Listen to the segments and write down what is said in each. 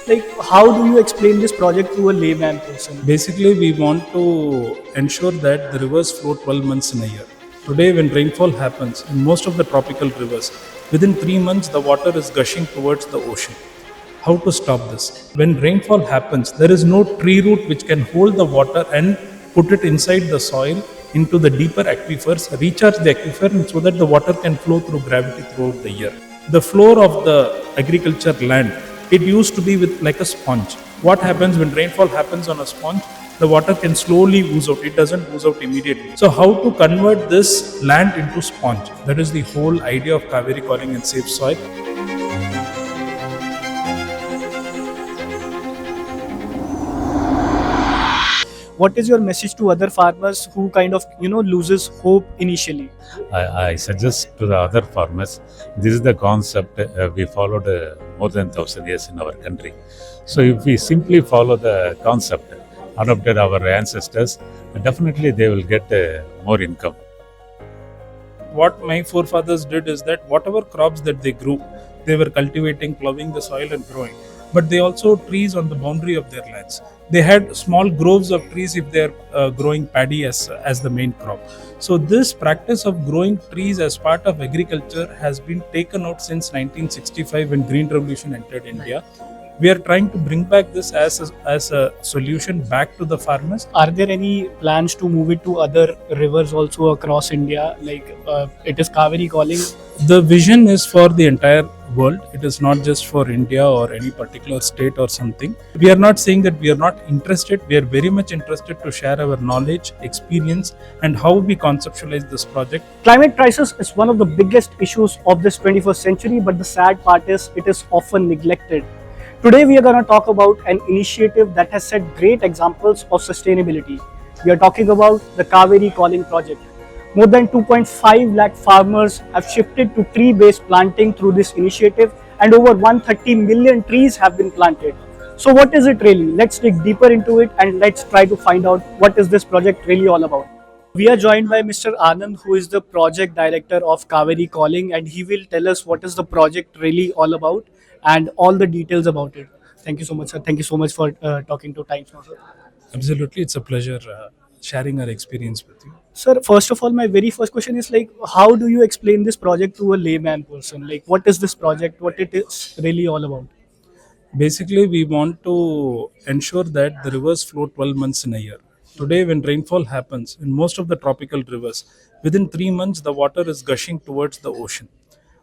Like, how do you explain this project to a layman person? Basically, we want to ensure that the rivers flow 12 months in a year. Today, when rainfall happens in most of the tropical rivers, within 3 months the water is gushing towards the ocean. How to stop this? When rainfall happens, there is no tree root which can hold the water and put it inside the soil into the deeper aquifers, recharge the aquifer, and so that the water can flow through gravity throughout the year. The floor of the agriculture land, it used to be with like a sponge. What happens when rainfall happens on a sponge? The water can slowly ooze out. It doesn't ooze out immediately. So how to convert this land into sponge? That is the whole idea of Cauvery Calling and Safe Soil. What is your message to other farmers who kind of loses hope initially? I suggest to the other farmers, this is the concept we followed more than 1,000 years in our country. So if we simply follow the concept adopted our ancestors, definitely they will get more income. What my forefathers did is that whatever crops that they grew, they were cultivating, plowing the soil and growing. But they also trees on the boundary of their lands. They had small groves of trees if they are growing paddy as the main crop. So this practice of growing trees as part of agriculture has been taken out since 1965 when Green Revolution entered India. We are trying to bring back this as a solution back to the farmers. Are there any plans to move it to other rivers also across India? Like, it is Cauvery Calling. The vision is for the entire world. It is not just for India or any particular state or something. We are not saying that we are not interested. We are very much interested to share our knowledge, experience, and how we conceptualize this project. Climate crisis is one of the biggest issues of this 21st century, but the sad part is it is often neglected. Today we are going to talk about an initiative that has set great examples of sustainability. We are talking about the Cauvery Calling project. More than 2.5 lakh farmers have shifted to tree-based planting through this initiative, and over 130 million trees have been planted. So what is it really? Let's dig deeper into it and let's try to find out what is this project really all about. We are joined by Mr. Anand, who is the project director of Cauvery Calling, and he will tell us what is the project really all about and all the details about it. Thank you so much, sir. Thank you so much for talking to Times Now, sir. Absolutely, it's a pleasure sharing our experience with you. Sir, first of all, my very first question is like, how do you explain this project to a layman person? Like, what is this project? What it is really all about? Basically, we want to ensure that the rivers flow 12 months in a year. Today, when rainfall happens in most of the tropical rivers, within 3 months the water is gushing towards the ocean.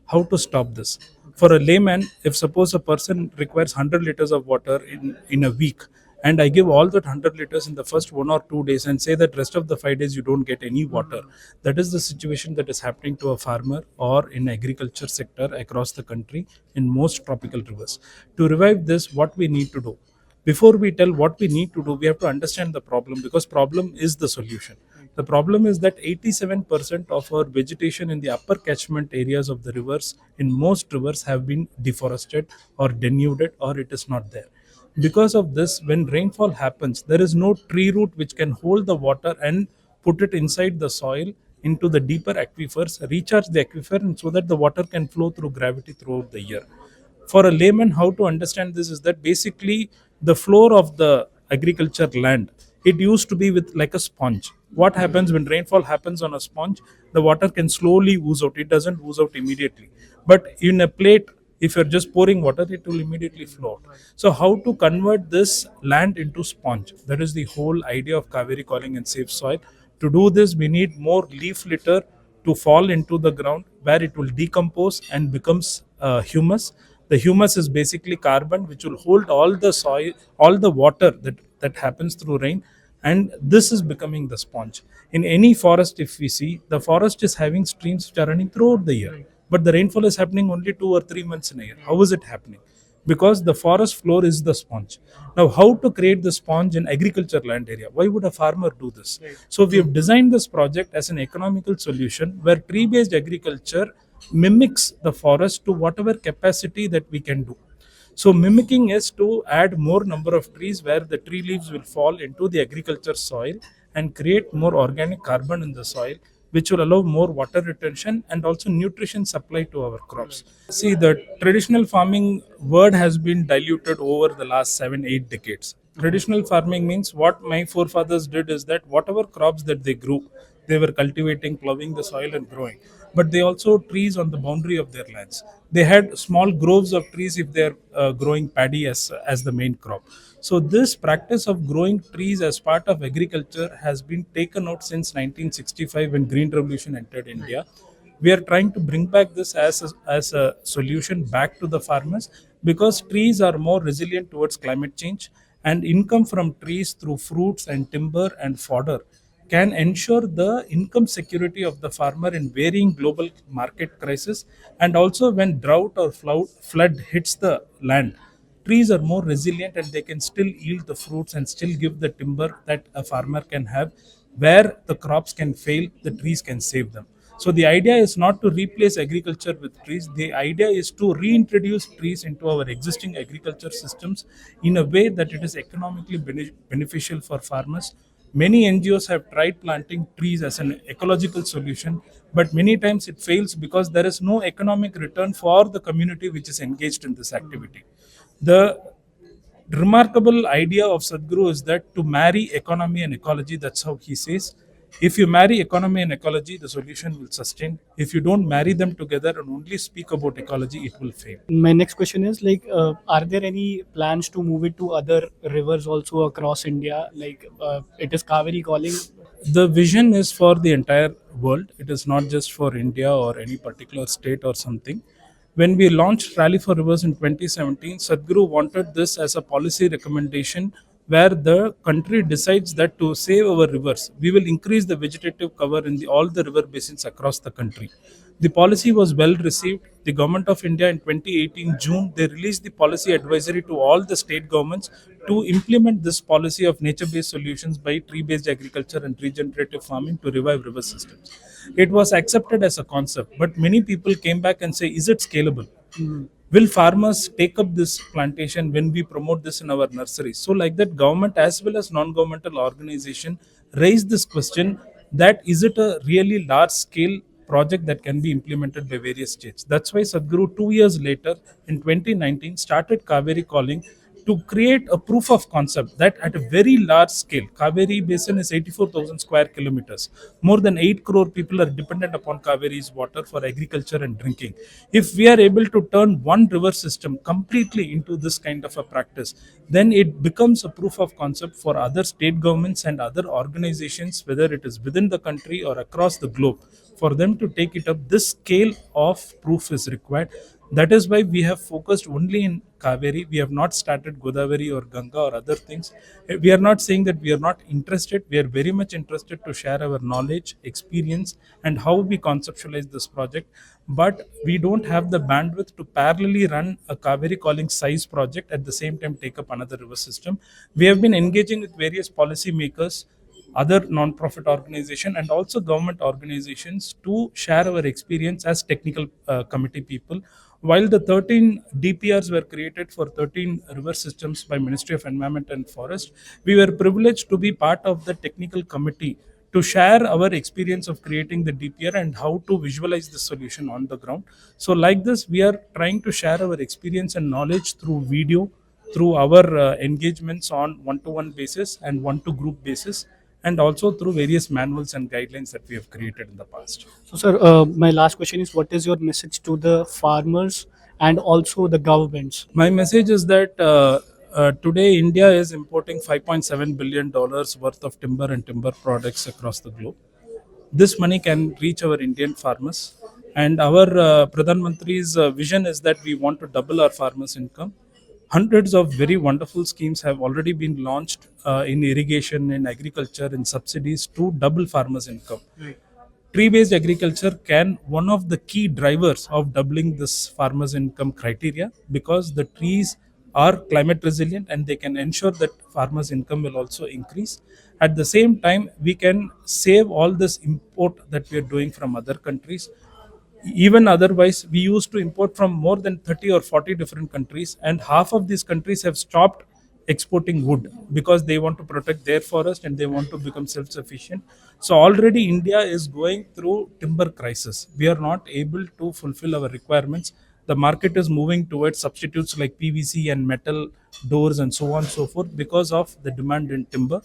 How to stop this? For a layman, if suppose a person requires 100 liters of water in a week, and I give all that 100 liters in the first 1 or 2 days and say that rest of the 5 days you don't get any water, that is the situation that is happening to a farmer or in agriculture sector across the country in most tropical rivers. To revive this, what we need to do? Before we tell what we need to do, we have to understand the problem, because problem is the solution. The problem is that 87% of our vegetation in the upper catchment areas of the rivers, in most rivers, have been deforested or denuded, or it is not there. Because of this, when rainfall happens, there is no tree root which can hold the water and put it inside the soil into the deeper aquifers, recharge the aquifer, and so that the water can flow through gravity throughout the year. For a layman, how to understand this is that basically the floor of the agriculture land, it used to be with like a sponge. What happens when rainfall happens on a sponge? The water can slowly ooze out. It doesn't ooze out immediately. But in a plate, if you're just pouring water, it will immediately flow out. So how to convert this land into sponge? That is the whole idea of Cauvery Calling and Safe Soil. To do this, we need more leaf litter to fall into the ground, where it will decompose and becomes humus. The humus is basically carbon which will hold all the soil, all the water that happens through rain, and this is becoming the sponge. In any forest, if we see, the forest is having streams which are running throughout the year, but the rainfall is happening only 2 or 3 months in a year. How is it happening? Because the forest floor is the sponge. Now, how to create the sponge in agriculture land area? Why would a farmer do this? So we have designed this project as an economical solution where tree-based agriculture mimics the forest to whatever capacity that we can do. So mimicking is to add more number of trees where the tree leaves will fall into the agriculture soil and create more organic carbon in the soil, which will allow more water retention and also nutrition supply to our crops. See, the traditional farming word has been diluted over the last 7 8 decades. Traditional farming means what my forefathers did is that whatever crops that they grew, they were cultivating, plowing the soil and growing. But they also trees on the boundary of their lands. They had small groves of trees if they're growing paddy as the main crop. So this practice of growing trees as part of agriculture has been taken out since 1965 when Green Revolution entered India. We are trying to bring back this as a solution back to the farmers because trees are more resilient towards climate change, and income from trees through fruits and timber and fodder can ensure the income security of the farmer in varying global market crisis. And also when drought or flood hits the land, trees are more resilient and they can still yield the fruits and still give the timber that a farmer can have. Where the crops can fail, the trees can save them. So the idea is not to replace agriculture with trees. The idea is to reintroduce trees into our existing agriculture systems in a way that it is economically beneficial for farmers. Many NGOs have tried planting trees as an ecological solution, but many times it fails because there is no economic return for the community which is engaged in this activity. The remarkable idea of Sadhguru is that to marry economy and ecology, that's how he says. If you marry economy and ecology, the solution will sustain. If you don't marry them together and only speak about ecology, it will fail. My next question is like, are there any plans to move it to other rivers also across India? Like, it is Cauvery Calling. The vision is for the entire world. It is not just for India or any particular state or something. When we launched Rally for Rivers in 2017, Sadhguru wanted this as a policy recommendation where the country decides that to save our rivers, we will increase the vegetative cover in all the river basins across the country. The policy was well received. The government of India in 2018 June, they released the policy advisory to all the state governments to implement this policy of nature-based solutions by tree-based agriculture and regenerative farming to revive river systems. It was accepted as a concept, but many people came back and say, is it scalable? Will farmers take up this plantation when we promote this in our nurseries? So like that, government as well as non-governmental organization raised this question that is it a really large scale project that can be implemented by various states. That's why Sadhguru 2 years later in 2019 started Cauvery Calling to create a proof of concept that at a very large scale, Cauvery basin is 84,000 square kilometers. More than 8 crore people are dependent upon Cauvery's water for agriculture and drinking. If we are able to turn one river system completely into this kind of a practice, then it becomes a proof of concept for other state governments and other organizations, whether it is within the country or across the globe. For them to take it up, this scale of proof is required. That is why we have focused only in Kaveri. We have not started Godavari or Ganga or other things. We are not saying that we are not interested. We are very much interested to share our knowledge, experience, and how we conceptualize this project. But we don't have the bandwidth to parallelly run a Cauvery Calling size project at the same time take up another river system. We have been engaging with various policy makers, other non-profit organization and also government organizations to share our experience as technical committee people. While the 13 DPRs were created for 13 river systems by Ministry of Environment and Forest, we were privileged to be part of the technical committee to share our experience of creating the DPR and how to visualize the solution on the ground. So like this, we are trying to share our experience and knowledge through video, through our engagements on one-to-one basis and one-to-group basis, and also through various manuals and guidelines that we have created in the past. So, sir, my last question is, what is your message to the farmers and also the governments? My message is that today India is importing $5.7 billion worth of timber and timber products across the globe. This money can reach our Indian farmers. And our Pradhan Mantri's vision is that we want to double our farmers' income. Hundreds of very wonderful schemes have already been launched in irrigation, in agriculture, in subsidies to double farmers' income. Right. Tree-based agriculture can one of the key drivers of doubling this farmers' income criteria because the trees are climate resilient and they can ensure that farmers' income will also increase. At the same time, we can save all this import that we are doing from other countries. Even otherwise, we used to import from more than 30 or 40 different countries, and half of these countries have stopped exporting wood because they want to protect their forest and they want to become self-sufficient. So already India is going through timber crisis. We are not able to fulfill our requirements. The market is moving towards substitutes like PVC and metal doors and so on and so forth because of the demand in timber.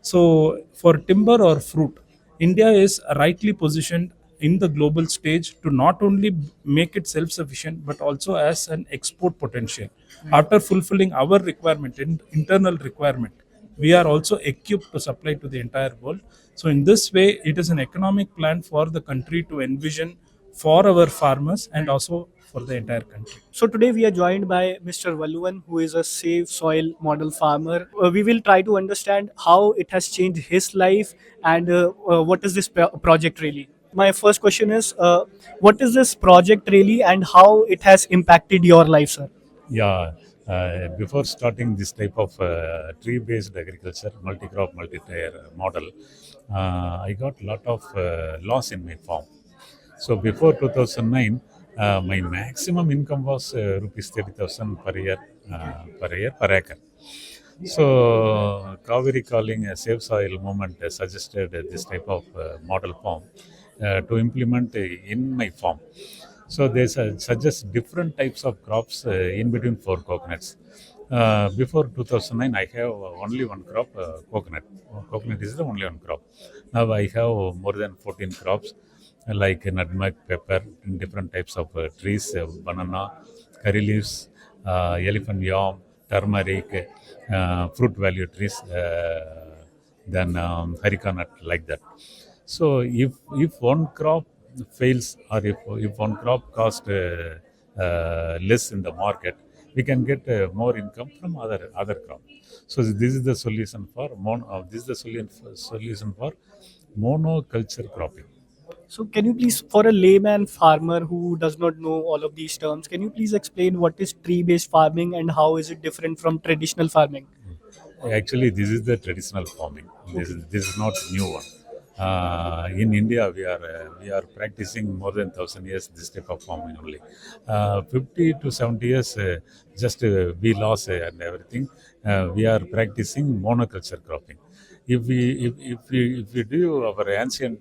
So for timber or fruit, India is rightly positioned in the global stage to not only make it self sufficient but also as an export potential. After fulfilling our requirement, internal requirement, we are also equipped to supply to the entire world. So in this way, it is an economic plan for the country to envision for our farmers and also for the entire country. So today we are joined by Mr. Valuvan, who is a safe soil model farmer. We will try to understand how it has changed his life and what is this project really. My first question is, what is this project really and how it has impacted your life, sir? Yeah, before starting this type of tree-based agriculture, multi-crop, multi-tier model, I got a lot of loss in my farm. So before 2009, my maximum income was rupees 30,000 per acre. So Cauvery Calling a safe soil movement suggested this type of model farm to implement in my farm. So they suggest different types of crops in between four coconuts. Before 2009, I have only one crop, coconut. Coconut is the only one crop. Now I have more than 14 crops like nutmeg, pepper, and different types of trees, banana, curry leaves, elephant yam, turmeric, fruit value trees, then harika nut, like that. So if one crop fails or if one crop cost less in the market, we can get more income from other crop. So this is the solution for this is the solution for monoculture cropping. So can you please, for a layman farmer who does not know all of these terms, can you please explain what is tree-based farming and how is it different from traditional farming? Actually, this is the traditional farming. This is not new one. In India, we are practicing more than 1,000 years this type of farming only. 50 to 70 years, just we lost and everything. We are practicing monoculture cropping. If we do our ancient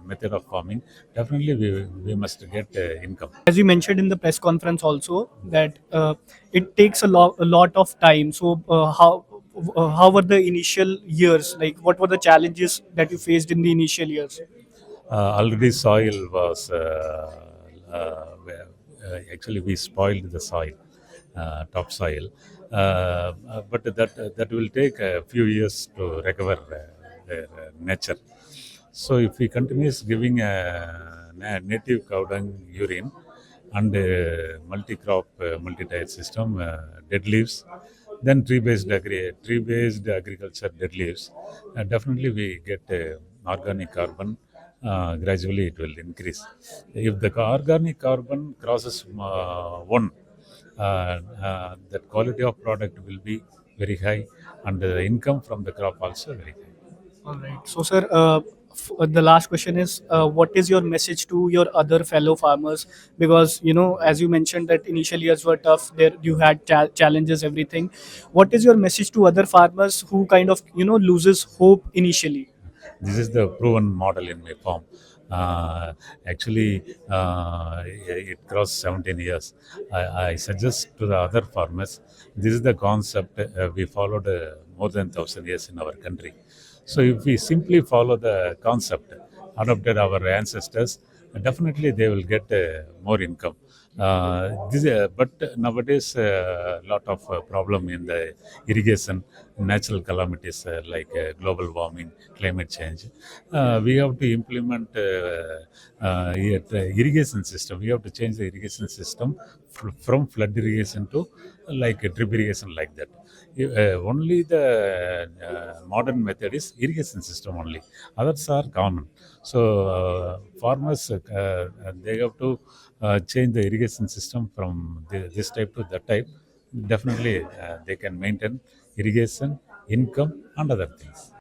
method of farming, definitely we must get income. As you mentioned in the press conference also that it takes a lot of time. So how were the initial years? Like what were the challenges that you faced in the initial years? Already soil was actually we spoiled the soil, topsoil, but that will take a few years to recover their nature. So if we continues giving native cow dung urine and multi-crop multi-tile system, dead leaves, then tree-based agriculture dead leaves, definitely we get organic carbon. Gradually it will increase. If the organic carbon crosses one, that quality of product will be very high and the income from the crop also very high. All right. So, sir, the last question is, what is your message to your other fellow farmers? Because as you mentioned, that initial years were tough. There, you had challenges, everything. What is your message to other farmers who kind of loses hope initially? This is the proven model in my farm. Actually, it crossed 17 years. I suggest to the other farmers, this is the concept we followed more than 1,000 years in our country. So if we simply follow the concept adopted our ancestors, definitely they will get more income. But nowadays, a lot of problem in the irrigation, natural calamities like global warming, climate change. We have to implement irrigation system. We have to change the irrigation system from flood irrigation to like a drip irrigation, like that. Only the modern method is irrigation system only. Others are common. So farmers they have to change the irrigation system from this type to that type. Definitely they can maintain irrigation, income, and other things.